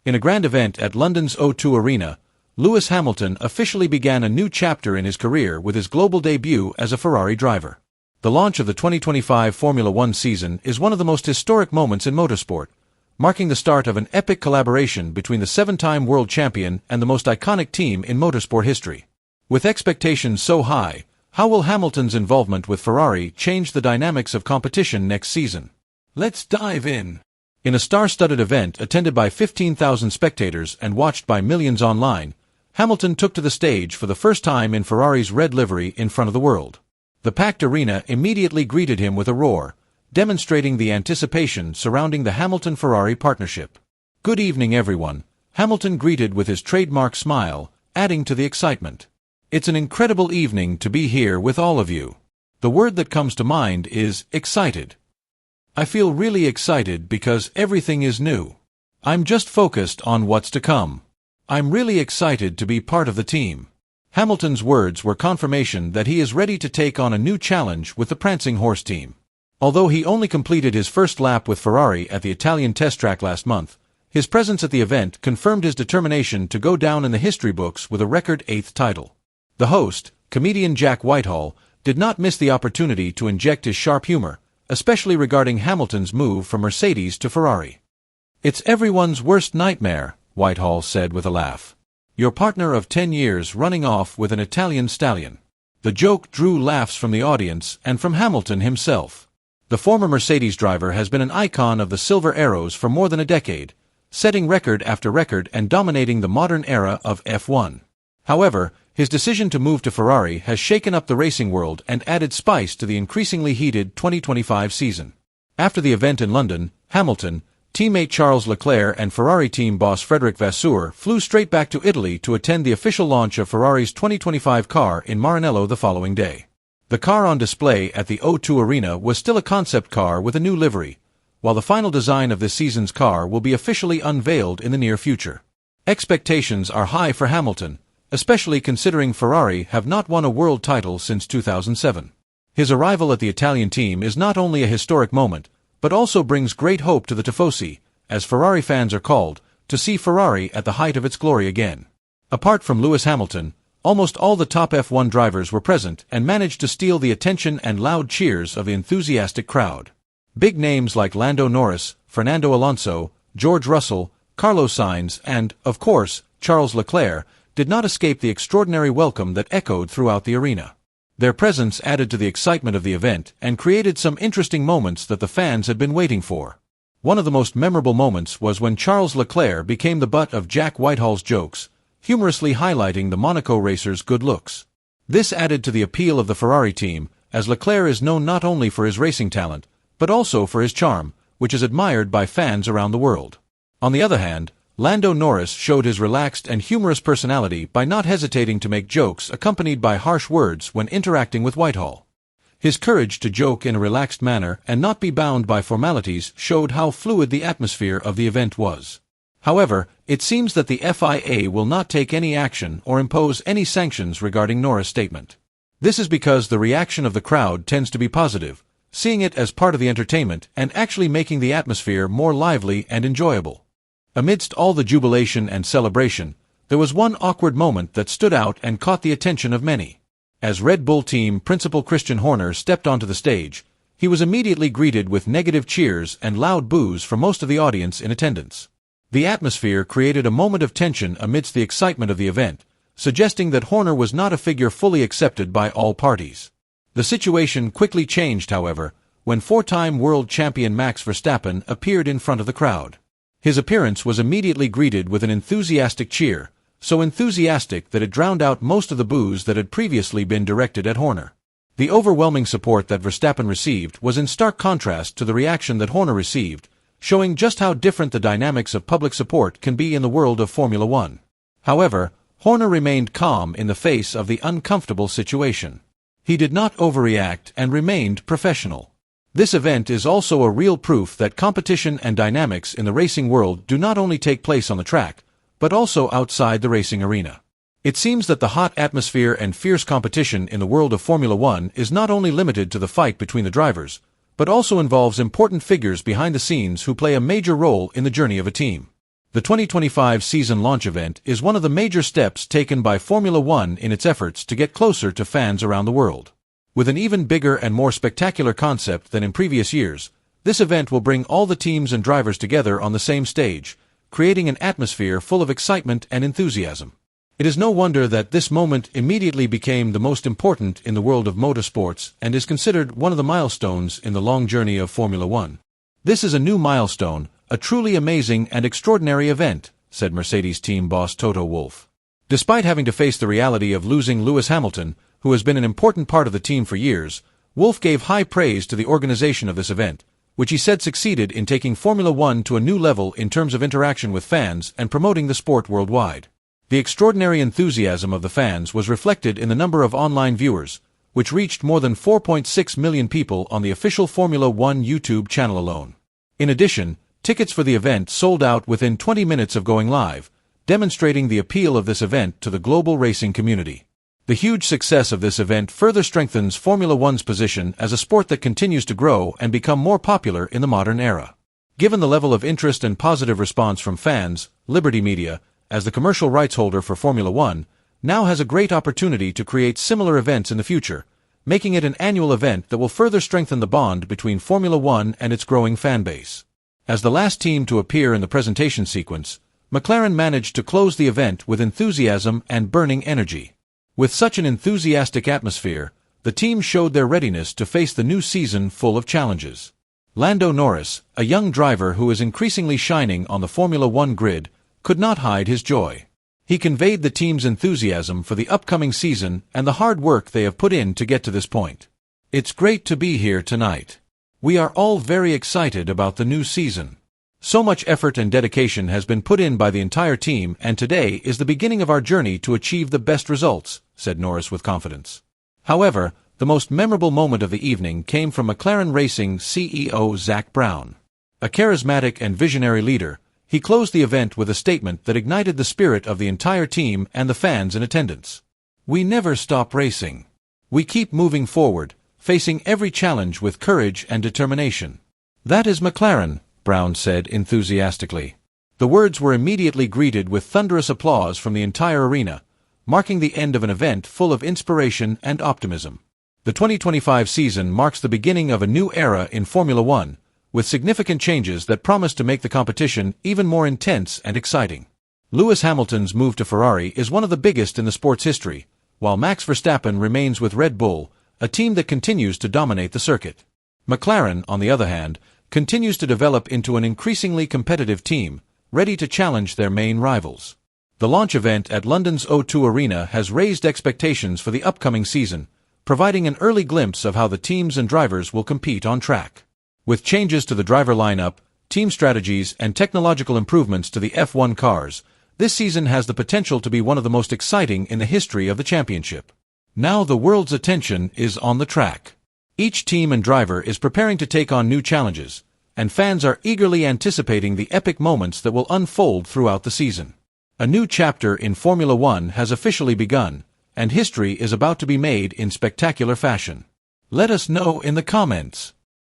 In a grand event at London's O2 Arena, Lewis Hamilton officially began a new chapter in his career with his global debut as a Ferrari driver. The launch of the 2025 Formula One season is one of the most historic moments in motorsport, marking the start of an epic collaboration between the seven-time world champion and the most iconic team in motorsport history. With expectations so high, how will Hamilton's involvement with Ferrari change the dynamics of competition next season? Let's dive in. In a star-studded event attended by 15,000 spectators and watched by millions online, Hamilton took to the stage for the first time in Ferrari's red livery in front of the world. The packed arena immediately greeted him with a roar, demonstrating the anticipation surrounding the Hamilton-Ferrari partnership. "Good evening, everyone," Hamilton greeted with his trademark smile, adding to the excitement. "It's an incredible evening to be here with all of you." The word that comes to mind is excited. "I feel really excited because everything is new. I'm just focused on what's to come. I'm really excited to be part of the team." Hamilton's words were confirmation that he is ready to take on a new challenge with the Prancing Horse team. Although he only completed his first lap with Ferrari at the Italian test track last month, his presence at the event confirmed his determination to go down in the history books with a record 8th title. The host, comedian Jack Whitehall, did not miss the opportunity to inject his sharp humor, especially regarding Hamilton's move from Mercedes to Ferrari. "It's everyone's worst nightmare," Whitehall said with a laugh. "Your partner of 10 years running off with an Italian stallion." The joke drew laughs from the audience and from Hamilton himself. The former Mercedes driver has been an icon of the Silver Arrows for more than a decade, setting record after record and dominating the modern era of F1. However, his decision to move to Ferrari has shaken up the racing world and added spice to the increasingly heated 2025 season. After the event in London, Hamilton, teammate Charles Leclerc and Ferrari team boss Frédéric Vasseur flew straight back to Italy to attend the official launch of Ferrari's 2025 car in Maranello the following day. The car on display at the O2 Arena was still a concept car with a new livery, while the final design of this season's car will be officially unveiled in the near future. Expectations are high for Hamilton, especially considering Ferrari have not won a world title since 2007. His arrival at the Italian team is not only a historic moment, but also brings great hope to the Tifosi, as Ferrari fans are called, to see Ferrari at the height of its glory again. Apart from Lewis Hamilton, almost all the top F1 drivers were present and managed to steal the attention and loud cheers of the enthusiastic crowd. Big names like Lando Norris, Fernando Alonso, George Russell, Carlos Sainz, and, of course, Charles Leclerc, did not escape the extraordinary welcome that echoed throughout the arena. Their presence added to the excitement of the event and created some interesting moments that the fans had been waiting for. One of the most memorable moments was when Charles Leclerc became the butt of Jack Whitehall's jokes, humorously highlighting the Monaco racer's good looks. This added to the appeal of the Ferrari team, as Leclerc is known not only for his racing talent, but also for his charm, which is admired by fans around the world. On the other hand, Lando Norris showed his relaxed and humorous personality by not hesitating to make jokes accompanied by harsh words when interacting with Whitehall. His courage to joke in a relaxed manner and not be bound by formalities showed how fluid the atmosphere of the event was. However, it seems that the FIA will not take any action or impose any sanctions regarding Norris' statement. This is because the reaction of the crowd tends to be positive, seeing it as part of the entertainment and actually making the atmosphere more lively and enjoyable. Amidst all the jubilation and celebration, there was one awkward moment that stood out and caught the attention of many. As Red Bull team principal Christian Horner stepped onto the stage, he was immediately greeted with negative cheers and loud boos from most of the audience in attendance. The atmosphere created a moment of tension amidst the excitement of the event, suggesting that Horner was not a figure fully accepted by all parties. The situation quickly changed, however, when four-time world champion Max Verstappen appeared in front of the crowd. His appearance was immediately greeted with an enthusiastic cheer, so enthusiastic that it drowned out most of the boos that had previously been directed at Horner. The overwhelming support that Verstappen received was in stark contrast to the reaction that Horner received, showing just how different the dynamics of public support can be in the world of Formula One. However, Horner remained calm in the face of the uncomfortable situation. He did not overreact and remained professional. This event is also a real proof that competition and dynamics in the racing world do not only take place on the track, but also outside the racing arena. It seems that the hot atmosphere and fierce competition in the world of Formula One is not only limited to the fight between the drivers, but also involves important figures behind the scenes who play a major role in the journey of a team. The 2025 season launch event is one of the major steps taken by Formula One in its efforts to get closer to fans around the world. With an even bigger and more spectacular concept than in previous years, this event will bring all the teams and drivers together on the same stage, creating an atmosphere full of excitement and enthusiasm. It is no wonder that this moment immediately became the most important in the world of motorsports and is considered one of the milestones in the long journey of Formula One. "This is a new milestone, a truly amazing and extraordinary event," said Mercedes team boss Toto Wolff. Despite having to face the reality of losing Lewis Hamilton, who has been an important part of the team for years, Wolff gave high praise to the organization of this event, which he said succeeded in taking Formula One to a new level in terms of interaction with fans and promoting the sport worldwide. The extraordinary enthusiasm of the fans was reflected in the number of online viewers, which reached more than 4.6 million people on the official Formula One YouTube channel alone. In addition, tickets for the event sold out within 20 minutes of going live, demonstrating the appeal of this event to the global racing community. The huge success of this event further strengthens Formula One's position as a sport that continues to grow and become more popular in the modern era. Given the level of interest and positive response from fans, Liberty Media, as the commercial rights holder for Formula One, now has a great opportunity to create similar events in the future, making it an annual event that will further strengthen the bond between Formula One and its growing fan base. As the last team to appear in the presentation sequence, McLaren managed to close the event with enthusiasm and burning energy. With such an enthusiastic atmosphere, the team showed their readiness to face the new season full of challenges. Lando Norris, a young driver who is increasingly shining on the Formula One grid, could not hide his joy. He conveyed the team's enthusiasm for the upcoming season and the hard work they have put in to get to this point. "It's great to be here tonight. We are all very excited about the new season. So much effort and dedication has been put in by the entire team, and today is the beginning of our journey to achieve the best results," said Norris with confidence. However, the most memorable moment of the evening came from McLaren Racing CEO Zak Brown. A charismatic and visionary leader, he closed the event with a statement that ignited the spirit of the entire team and the fans in attendance. "We never stop racing. We keep moving forward, facing every challenge with courage and determination. That is McLaren," Brown said enthusiastically. The words were immediately greeted with thunderous applause from the entire arena, marking the end of an event full of inspiration and optimism. The 2025 season marks the beginning of a new era in Formula One, with significant changes that promise to make the competition even more intense and exciting. Lewis Hamilton's move to Ferrari is one of the biggest in the sport's history, while Max Verstappen remains with Red Bull, a team that continues to dominate the circuit. McLaren, on the other hand, continues to develop into an increasingly competitive team, ready to challenge their main rivals. The launch event at London's O2 Arena has raised expectations for the upcoming season, providing an early glimpse of how the teams and drivers will compete on track. With changes to the driver lineup, team strategies, and technological improvements to the F1 cars, this season has the potential to be one of the most exciting in the history of the championship. Now the world's attention is on the track. Each team and driver is preparing to take on new challenges, and fans are eagerly anticipating the epic moments that will unfold throughout the season. A new chapter in Formula One has officially begun, and history is about to be made in spectacular fashion. Let us know in the comments.